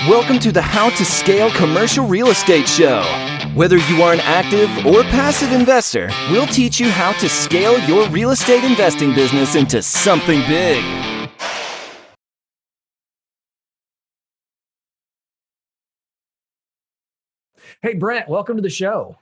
Welcome to the How to Scale Commercial Real Estate Show. Whether you are an active or passive investor, we'll teach you how to scale your real estate investing business into something big. Hey, Brent, welcome to the show.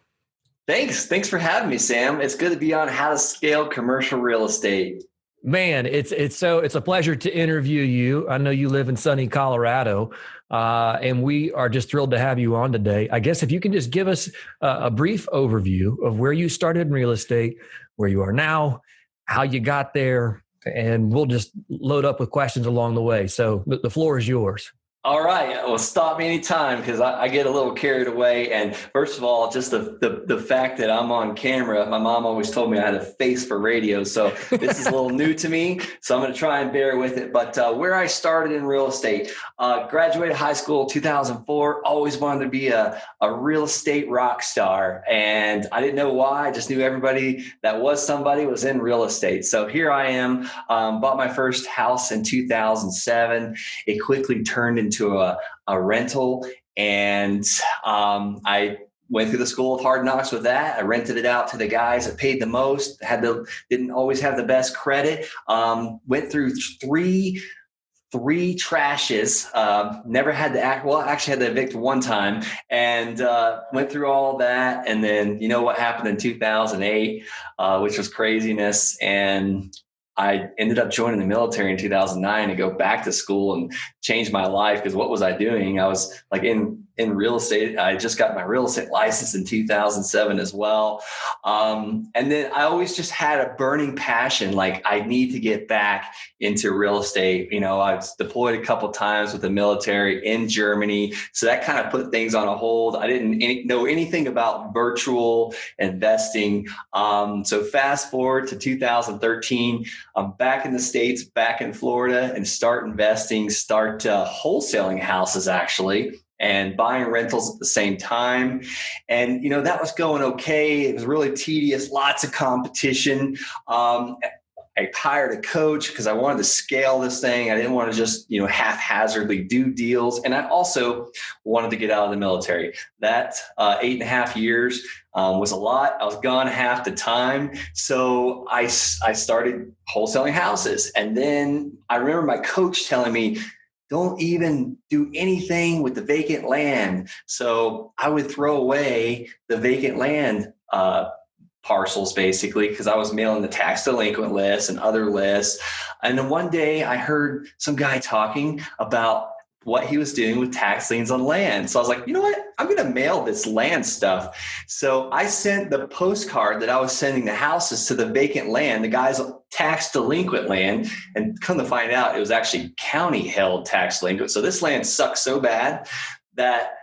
Thanks for having me, Sam. It's good to be on How to Scale Commercial Real Estate. Man, it's a pleasure to interview you. I know you live in sunny Colorado, and we are just thrilled to have you on today. I guess if you can just give us a brief overview of where you started in real estate, where you are now, how you got there, and we'll just load up with questions along the way. So the floor is yours. All right. Well, stop me anytime because I get a little carried away. And first of all, just the fact that I'm on camera, my mom always told me I had a face for radio. So this is a little new to me. So I'm going to try and bear with it. But where I started in real estate, graduated high school 2004, always wanted to be a real estate rock star. And I didn't know why. I just knew everybody that was somebody was in real estate. So here I am, bought my first house in 2007. It quickly turned into a rental, and I went through the school of hard knocks with that. I rented it out to the guys that paid the most, didn't always have the best credit. Went through three trashes, never had to actually had to evict one time, and went through all that. And then you know what happened in 2008, which was craziness. And I ended up joining the military in 2009 to go back to school and change my life. Because what was I doing? I was like in real estate. I just got my real estate license in 2007 as well. And then I always just had a burning passion. Like I need to get back into real estate. You know, I was deployed a couple of times with the military in Germany. So that kind of put things on a hold. I didn't know anything about virtual investing. So fast forward to 2013, I'm back in the States, back in Florida, and start investing, start wholesaling houses actually, and buying rentals at the same time. And, you know, that was going okay. It was really tedious, lots of competition. I hired a coach because I wanted to scale this thing. I didn't want to just, haphazardly do deals. And I also wanted to get out of the military. That 8.5 years was a lot. I was gone half the time. So I started wholesaling houses. And then I remember my coach telling me, don't even do anything with the vacant land. So I would throw away the vacant land parcels basically, because I was mailing the tax delinquent lists and other lists. And then one day I heard some guy talking about what he was doing with tax liens on land. So I was like, you know what? I'm going to mail this land stuff. So I sent the postcard that I was sending the houses to the vacant land, the guy's tax delinquent land. And come to find out, it was actually county held tax delinquent. So this land sucked so bad that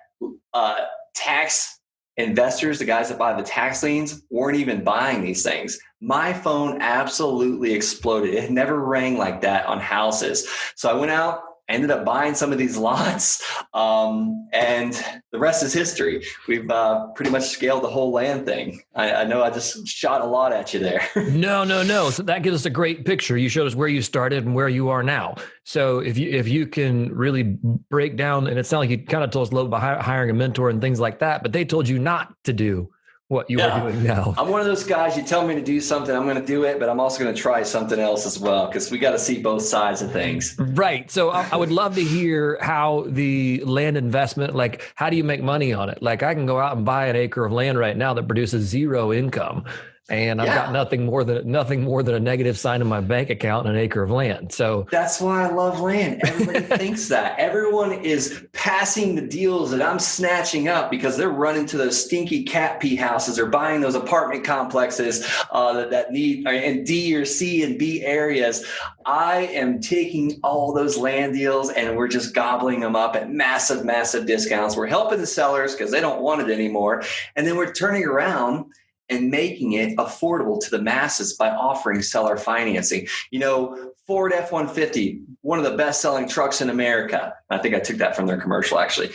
tax investors, the guys that buy the tax liens, weren't even buying these things. My phone absolutely exploded. It had never rang like that on houses. So I went out, ended up buying some of these lots, and the rest is history. We've pretty much scaled the whole land thing. I know I just shot a lot at you there. No. So that gives us a great picture. You showed us where you started and where you are now. So if you can really break down, and it sounds like you kind of told us a little about hiring a mentor and things like that, but they told you not to do what you are doing now. I'm one of those guys, you tell me to do something, I'm going to do it, but I'm also going to try something else as well, because we got to see both sides of things. Right. So I would love to hear how the land investment, like how do you make money on it? Like I can go out and buy an acre of land right now that produces zero income. And I've got nothing more than a negative sign in my bank account and an acre of land. So that's why I love land. Everybody thinks that. Everyone is passing the deals that I'm snatching up because they're running to those stinky cat pee houses or buying those apartment complexes that need in D or C and B areas. I am taking all those land deals and we're just gobbling them up at massive, massive discounts. We're helping the sellers because they don't want it anymore. And then we're turning around and making it affordable to the masses by offering seller financing. You know, Ford F-150, one of the best-selling trucks in America. I think I took that from their commercial, actually.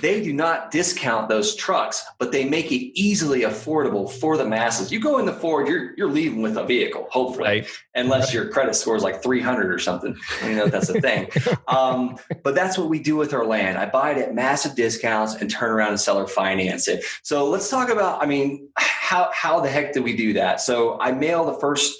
They do not discount those trucks, but they make it easily affordable for the masses. You go in the Ford, you're leaving with a vehicle, hopefully, right. unless your credit score is like 300 or something. I don't know if that's a thing. But that's what we do with our land. I buy it at massive discounts and turn around and seller finance it. So let's talk about, how the heck did we do that? So I mail the first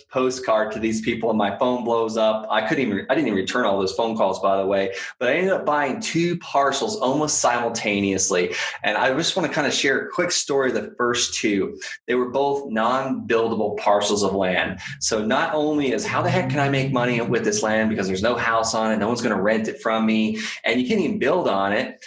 postcard to these people and my phone blows up. I didn't even return all those phone calls, by the way, but I ended up buying 2 parcels almost simultaneously. And I just want to kind of share a quick story of the first 2. They were both non-buildable parcels of land. So not only is how the heck can I make money with this land because there's no house on it, no one's going to rent it from me, and you can't even build on it.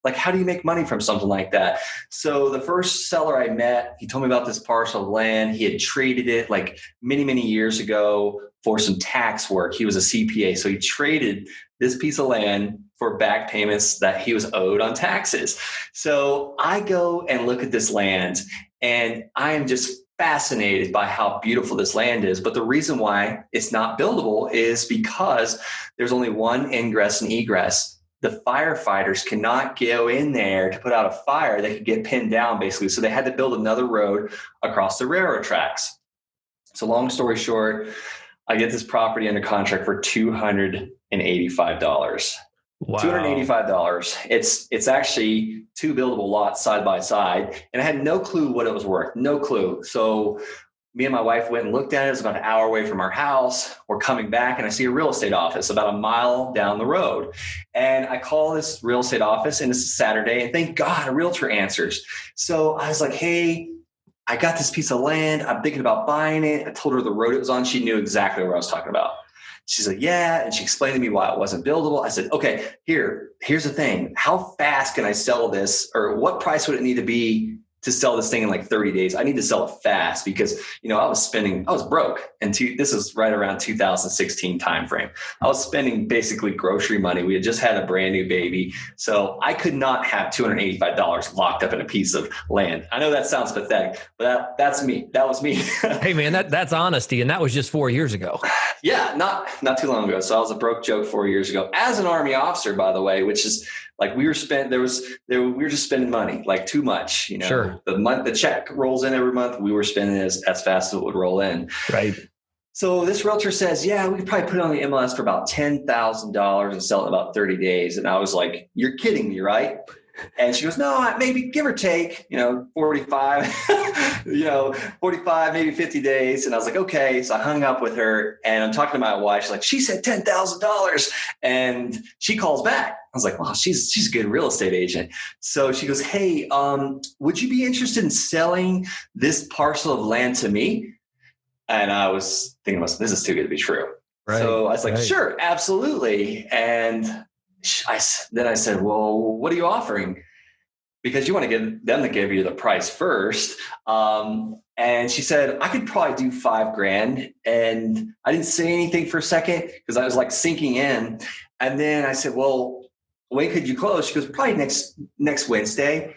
Like, how do you make money from something like that? So the first seller I met, he told me about this parcel of land. He had traded it like many, many years ago for some tax work. He was a CPA. So he traded this piece of land for back payments that he was owed on taxes. So I go and look at this land and I am just fascinated by how beautiful this land is. But the reason why it's not buildable is because there's only one ingress and egress. The firefighters cannot go in there to put out a fire. They could get pinned down, basically. So they had to build another road across the railroad tracks. So long story short, I get this property under contract for $285. Wow. $285. It's actually 2 buildable lots side by side. And I had no clue what it was worth. No clue. So me and my wife went and looked at it. It was about an hour away from our house. We're coming back and I see a real estate office about a mile down the road. And I call this real estate office and it's a Saturday and thank God a realtor answers. So I was like, hey, I got this piece of land. I'm thinking about buying it. I told her the road it was on. She knew exactly what I was talking about. She's like, yeah. And she explained to me why it wasn't buildable. I said, okay, here's the thing. How fast can I sell this, or what price would it need to be to sell this thing in like 30 days? I need to sell it fast because, I was broke. And this is right around 2016 timeframe. I was spending basically grocery money. We had just had a brand new baby. So I could not have $285 locked up in a piece of land. I know that sounds pathetic, but that's me. That was me. Hey man, that's honesty. And that was just 4 years ago. Yeah, not too long ago. So I was a broke joke 4 years ago as an Army officer, by the way, which is like we were just spending money like too much. Sure. The check rolls in every month. We were spending as fast as it would roll in. Right. So this realtor says, yeah, we could probably put it on the MLS for about $10,000 and sell it in about 30 days. And I was like, you're kidding me, right? And she goes, no, maybe give or take, 45, 45, maybe 50 days. And I was like, okay. So I hung up with her and I'm talking to my wife. She's like, she said $10,000. And she calls back. I was like, wow, she's a good real estate agent. So she goes, hey, would you be interested in selling this parcel of land to me? And I was thinking, this is too good to be true. Right. So I was like, sure, absolutely. And then I said, well, what are you offering? Because you want to get them to give you the price first. And she said, I could probably do $5,000. And I didn't say anything for a second because I was like sinking in. And then I said, well, when could you close? She goes, probably next Wednesday.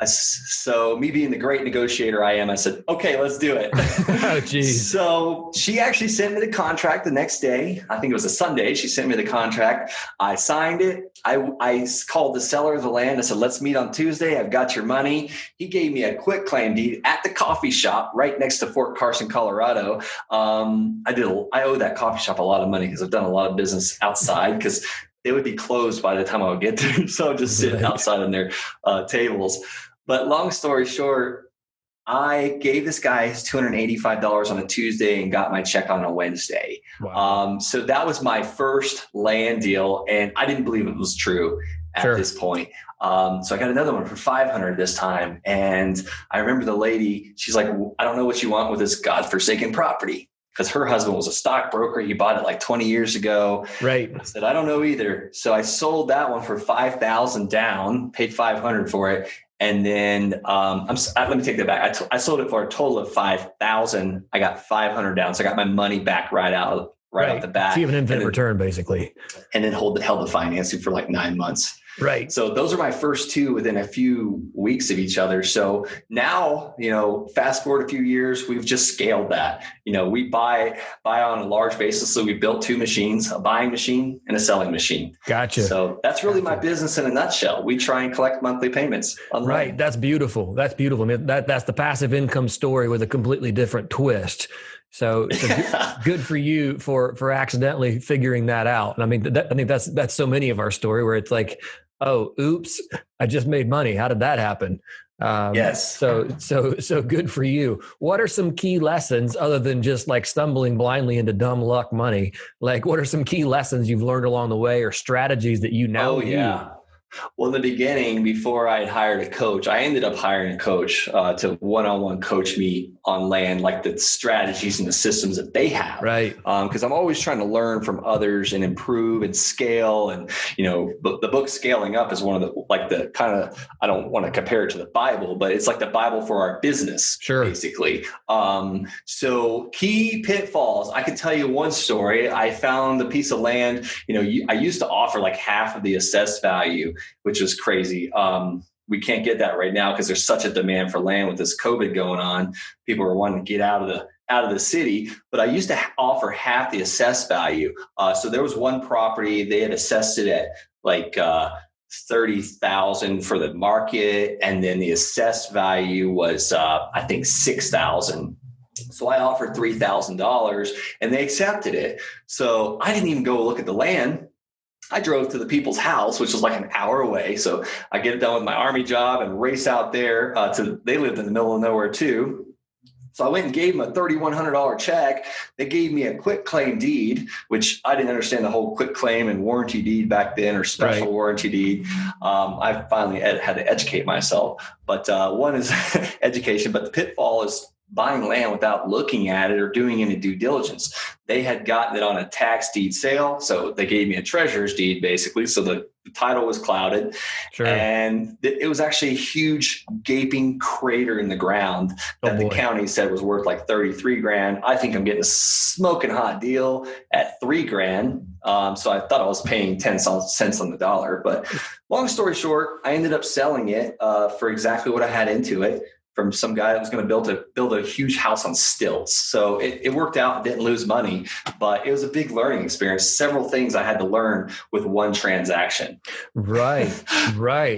So me being the great negotiator I am, I said, okay, let's do it. Oh, geez. So she actually sent me the contract the next day. I think it was a Sunday. She sent me the contract. I signed it. I called the seller of the land. I said, let's meet on Tuesday. I've got your money. He gave me a quick claim deed at the coffee shop right next to Fort Carson, Colorado. I owe that coffee shop a lot of money because I've done a lot of business outside because they would be closed by the time I would get there. So I'd just sit outside on their tables. But long story short, I gave this guy his $285 on a Tuesday and got my check on a Wednesday. Wow. So that was my first land deal. And I didn't believe it was true at this point. So I got another one for $500 this time. And I remember the lady, she's like, I don't know what you want with this godforsaken property. Because her husband was a stockbroker. He bought it like 20 years ago. Right. I said, I don't know either. So I sold that one for $5,000 down, paid $500 for it. And then let me take that back. I sold it for a total of $5,000. I got $500 down. So I got my money back right off the bat. So you have an infinite return basically. And then held the financing for like 9 months. Right. So those are my first two within a few weeks of each other. So now, fast forward a few years, we've just scaled that. We buy on a large basis. So we built two machines, a buying machine and a selling machine. Gotcha. So that's really my business in a nutshell. We try and collect monthly payments. Right. That's beautiful. That's beautiful. I mean, that's the passive income story with a completely different twist. So good for you for accidentally figuring that out. And I mean, I think that's so many of our story where it's like, oh, oops, I just made money. How did that happen? Yes. So good for you. What are some key lessons other than just like stumbling blindly into dumb luck money? Like, what are some key lessons you've learned along the way or strategies that you now use? Well, in the beginning, before I had hired a coach, I ended up hiring a coach to one-on-one coach me on land, like the strategies and the systems that they have. Right. Because I'm always trying to learn from others and improve and scale. And, the book Scaling Up is one of the kind of, I don't want to compare it to the Bible, but it's like the Bible for our business, basically. So key pitfalls, I could tell you one story. I found a piece of land, I used to offer like half of the assessed value, which was crazy. We can't get that right now because there's such a demand for land with this COVID going on. People are wanting to get out of the city, but I used to offer half the assessed value. So there was one property, they had assessed it at like 30,000 for the market. And then the assessed value was, I think 6,000. So I offered $3,000 and they accepted it. So I didn't even go look at the land. I drove to the people's house, which was like an hour away. So I get done with my Army job and race out there they lived in the middle of nowhere too. So I went and gave them a $3,100 check. They gave me a quit claim deed, which I didn't understand the whole quit claim and warranty deed back then, or special warranty deed. I finally had to educate myself, but one is education, but the pitfall is buying land without looking at it or doing any due diligence. They had gotten it on a tax deed sale. So they gave me a treasurer's deed, basically. So the title was clouded. Sure. And it was actually a huge gaping crater in the ground that the county said was worth like 33 grand. I think I'm getting a smoking hot deal at $3,000. So I thought I was paying 10 cents on the dollar. But long story short, I ended up selling it for exactly what I had into it, from some guy that was going to build a huge house on stilts. So it worked out, didn't lose money, but it was a big learning experience. Several things I had to learn with one transaction. Right.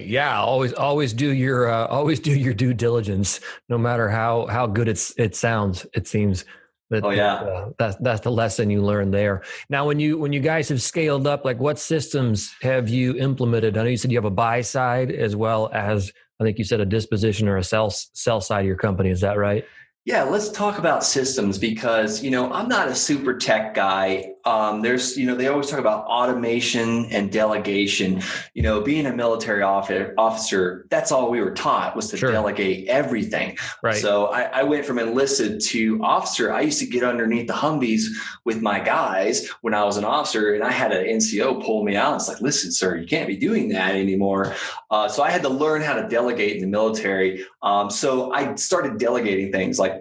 Yeah. Always do your due diligence, no matter how good it sounds. It seems that that's the lesson you learned there. Now, when you guys have scaled up, like what systems have you implemented? I know you said you have a buy side as well as, I think you said, a disposition or a sell side of your company. Is that right? Yeah, let's talk about systems because, I'm not a super tech guy. They always talk about automation and delegation. Being a military officer, that's all we were taught was to delegate everything. Right. So I went from enlisted to officer. I used to get underneath the Humvees with my guys when I was an officer, and I had an NCO pull me out. It's like, listen, sir, you can't be doing that anymore. So I had to learn how to delegate in the military. So I started delegating things like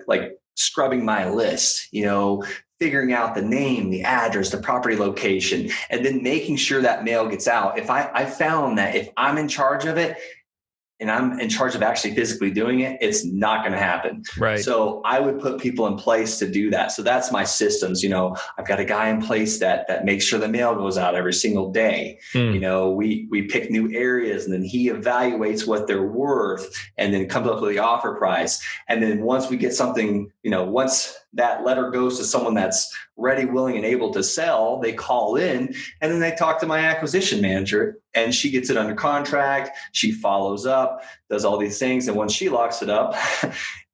scrubbing my list, figuring out the name, the address, the property location, and then making sure that mail gets out. If I found that if I'm in charge of it and I'm in charge of actually physically doing it, it's not going to happen. Right. So I would put people in place to do that. So that's my systems. I've got a guy in place that makes sure the mail goes out every single day. We pick new areas and then he evaluates what they're worth and then comes up with the offer price. And then once we get something, once that letter goes to someone that's ready, willing, and able to sell, they call in and then they talk to my acquisition manager and she gets it under contract. She follows up, does all these things. And once she locks it up,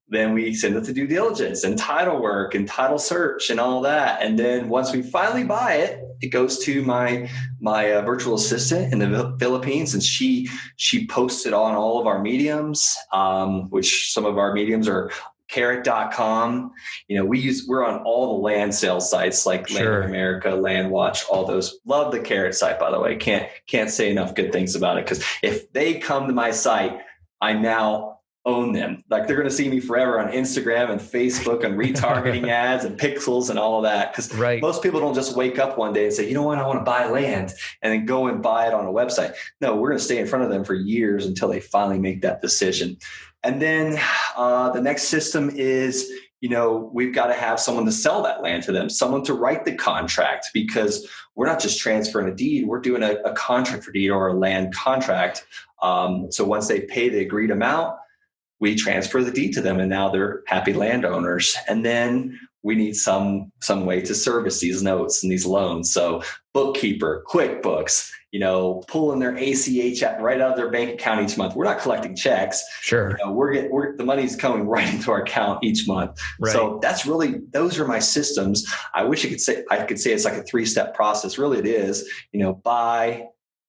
then we send it to due diligence and title work and title search and all that. And then once we finally buy it, it goes to my virtual assistant in the Philippines, and she posts it on all of our mediums, which some of our mediums are carrot.com. We're on all the land sales sites like Land of America, Land Watch, all those. Love the Carrot site, by the way. Can't say enough good things about it, because if they come to my site, I now own them. Like they're going to see me forever on Instagram and Facebook and retargeting ads and pixels and all of that. Because most people don't just wake up one day and say, you know what, I want to buy land and then go and buy it on a website. No, we're going to stay in front of them for years until they finally make that decision. And then the next system is, we've got to have someone to sell that land to them, someone to write the contract, because we're not just transferring a deed, we're doing a contract for deed or a land contract. So once they pay the agreed amount, we transfer the deed to them and now they're happy landowners. And then we need some way to service these notes and these loans. So bookkeeper, QuickBooks, pulling their ACH right out of their bank account each month. We're not collecting checks. Sure. The money's coming right into our account each month. Right. So those are my systems. I wish I could say it's like a 3-step process. Really it is, buy,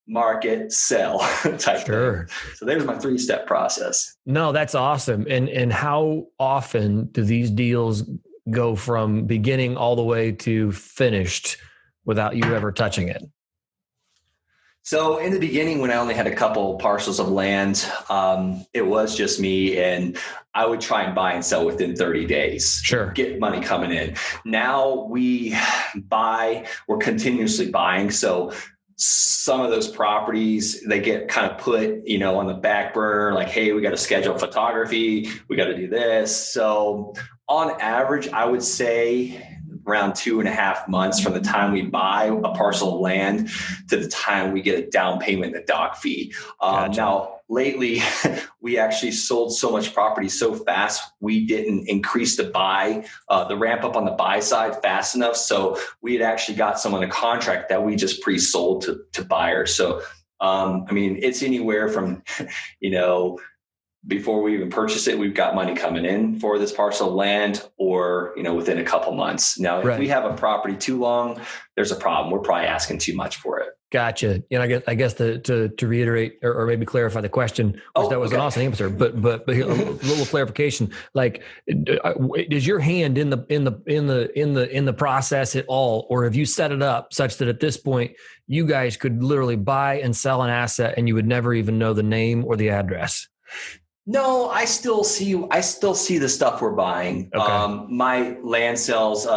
market, sell type thing. So there's my 3-step process. No, that's awesome. And how often do these deals go from beginning all the way to finished without you ever touching it? So in the beginning, when I only had a couple parcels of land, it was just me, and I would try and buy and sell within 30 days. Sure. Get money coming in. Now we're continuously buying. So some of those properties, they get kind of put, on the back burner, like, hey, we got to schedule photography. We got to do this. So on average, I would say around 2.5 months from the time we buy a parcel of land to the time we get a down payment and a doc fee. Gotcha. Now, lately, we actually sold so much property so fast, we didn't increase the ramp up on the buy side fast enough. So we had actually got someone a contract that we just pre-sold to buyers. So, it's anywhere from, before we even purchase it, we've got money coming in for this parcel of land, or, within a couple months. Now, if we have a property too long, there's a problem. We're probably asking too much for it. Gotcha. I guess to reiterate or maybe clarify the question, that was an awesome answer, but a little clarification. Like, is your hand in the process at all, or have you set it up such that at this point you guys could literally buy and sell an asset and you would never even know the name or the address? No, I still see the stuff we're buying. Okay. My land sales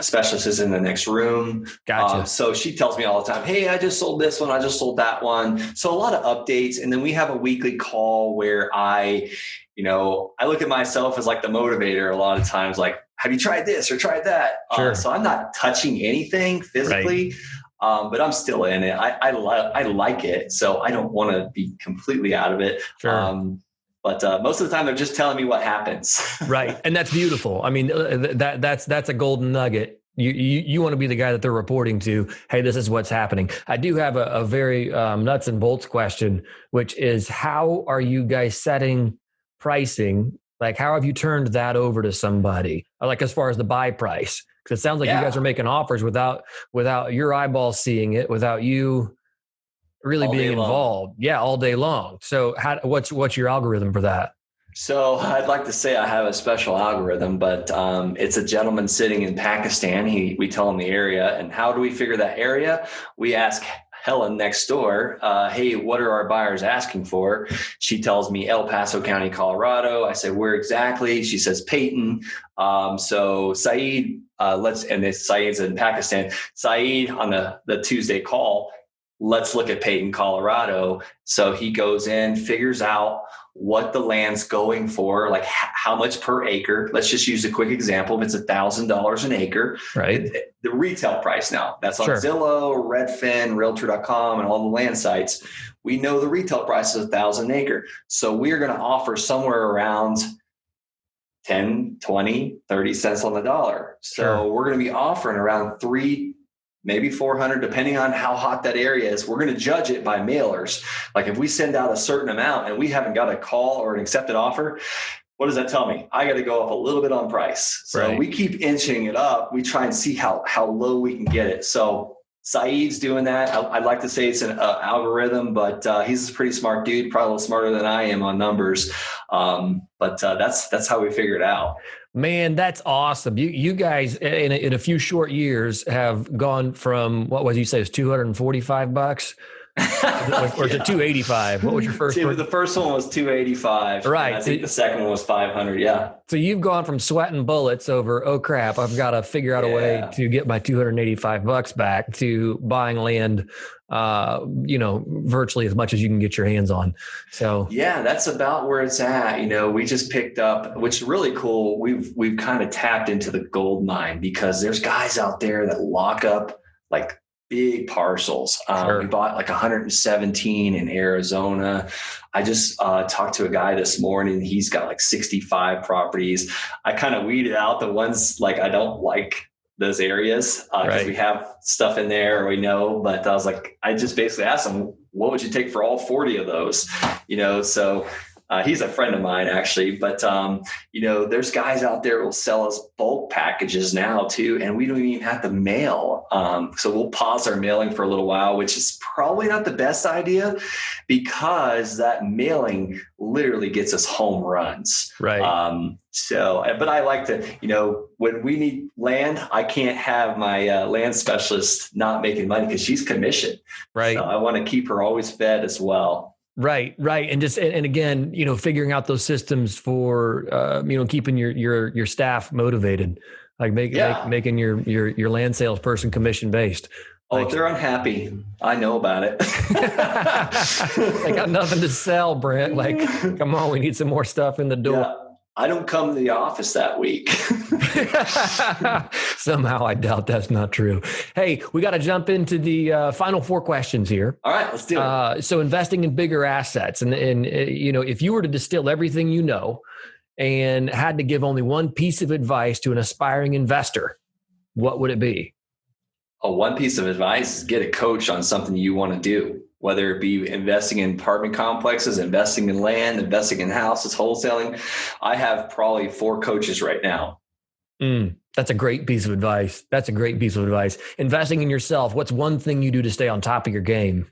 specialist is in the next room. Gotcha. So she tells me all the time, hey, I just sold this one. I just sold that one. So a lot of updates. And then we have a weekly call where I look at myself as like the motivator a lot of times, like, have you tried this or tried that? Sure. So I'm not touching anything physically. Right. But I'm still in it. I like it. So I don't want to be completely out of it. Sure. But most of the time, they're just telling me what happens. Right. And that's beautiful. I mean, that's a golden nugget. You want to be the guy that they're reporting to. Hey, this is what's happening. I do have a very nuts and bolts question, which is, how are you guys setting pricing? Like, how have you turned that over to somebody? Like, as far as the buy price? Because it sounds like you guys are making offers without your eyeballs seeing it, without you really being involved. Yeah, all day long. So what's your algorithm for that? So I'd like to say I have a special algorithm, but it's a gentleman sitting in Pakistan. We tell him the area. And how do we figure that area? We ask Helen next door, hey, what are our buyers asking for? She tells me El Paso County, Colorado. I say, where exactly? She says Peyton. So Saeed, Saeed's in Pakistan. Saeed on the Tuesday call, let's look at Peyton, Colorado. So he goes in, figures out what the land's going for, like how much per acre. Let's just use a quick example. If it's $1,000 an acre, right? The retail price now, that's on Zillow, Redfin, Realtor.com, and all the land sites. We know the retail price is $1,000 an acre. So we're going to offer somewhere around 10, 20, 30 cents on the dollar. So we're going to be offering around $300, maybe $400, depending on how hot that area is. We're going to judge it by mailers. Like if we send out a certain amount and we haven't got a call or an accepted offer, what does that tell me? I got to go up a little bit on price. So we keep inching it up. We try and see how low we can get it. So Saeed's doing that. I'd like to say it's an algorithm, but he's a pretty smart dude, probably a little smarter than I am on numbers. But that's how we figure it out. Man, that's awesome. You guys in a few short years have gone from, what was you say, it's $245 Or is it 285? What was your first one? The first one was 285. Right. I think the second one was 500. Yeah. So you've gone from sweating bullets over, oh crap, I've got to figure out a way to get my $285 back, to buying land, virtually as much as you can get your hands on. So yeah, that's about where it's at. We just picked up, which is really cool. We've kind of tapped into the gold mine, because there's guys out there that lock up like big parcels. Sure. We bought like 117 in Arizona. I just talked to a guy this morning. He's got like 65 properties. I kind of weeded out the ones like I don't like those areas because we have stuff in there we know. But I was like, I just basically asked him, what would you take for all 40 of those? So he's a friend of mine actually, but there's guys out there who will sell us bulk packages now too, and we don't even have to mail. So we'll pause our mailing for a little while, which is probably not the best idea, because that mailing literally gets us home runs. Right. But I like to, when we need land, I can't have my land specialist not making money because she's commissioned. Right. So I want to keep her always fed as well. Right. And again, figuring out those systems for, keeping your staff motivated, like making your land salesperson commission based. Oh, if they're unhappy, I know about it. They got nothing to sell, Brent. Like, come on, we need some more stuff in the door. Yeah. I don't come to the office that week. Somehow I doubt that's not true. Hey, we got to jump into the final 4 questions here. All right, let's do it. So investing in bigger assets. And if you were to distill everything you know and had to give only one piece of advice to an aspiring investor, what would it be? One piece of advice is get a coach on something you want to do. Whether it be investing in apartment complexes, investing in land, investing in houses, wholesaling. I have probably 4 coaches right now. That's a great piece of advice. Investing in yourself. What's one thing you do to stay on top of your game?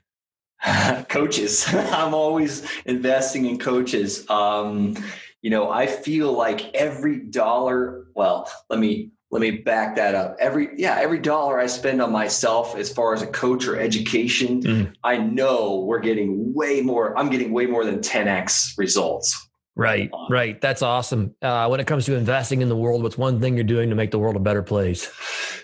Coaches. I'm always investing in coaches. I feel like every dollar, let me back that up. Every dollar I spend on myself as far as a coach or education, I know I'm getting way more than 10x results. Right. That's awesome. When it comes to investing in the world, what's one thing you're doing to make the world a better place?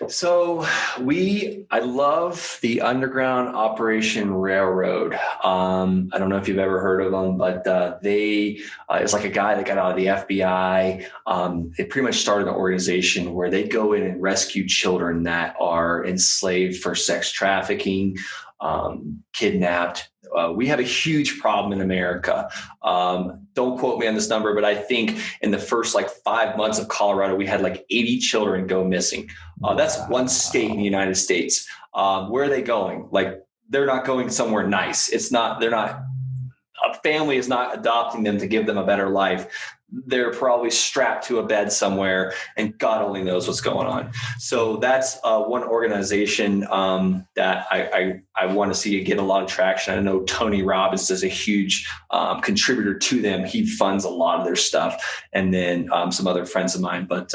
So I love the Underground Operation Railroad. I don't know if you've ever heard of them, but it's like a guy that got out of the FBI. They pretty much started an organization where they go in and rescue children that are enslaved for sex trafficking, kidnapped. We have a huge problem in America. Don't quote me on this number, but I think in the first 5 months of Colorado, we had 80 children go missing. That's one state in the United States. Where are they going? They're not going somewhere nice. A family is not adopting them to give them a better life. They're probably strapped to a bed somewhere, and God only knows what's going on. So that's one organization that I want to see get a lot of traction. I know Tony Robbins is a huge contributor to them. He funds a lot of their stuff, and then some other friends of mine. But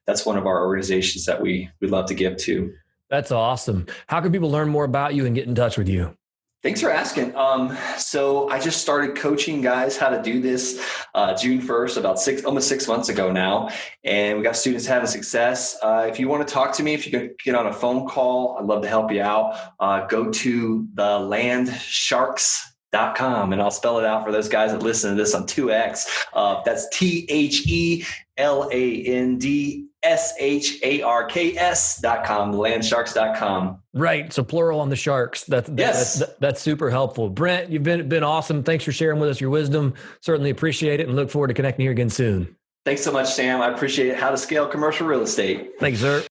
that's one of our organizations that we'd love to give to. That's awesome. How can people learn more about you and get in touch with you? Thanks for asking. So I just started coaching guys how to do this June 1st, about almost 6 months ago now. And we got students having success. If you want to talk to me, if you can get on a phone call, I'd love to help you out. Go to thelandsharks.com, and I'll spell it out for those guys that listen to this on 2X. That's TheLandSharks.com, thelandsharks.com. Right. So plural on the sharks. That's super helpful. Brent, you've been awesome. Thanks for sharing with us your wisdom. Certainly appreciate it, and look forward to connecting here again soon. Thanks so much, Sam. I appreciate it. How to scale commercial real estate. Thank you, sir.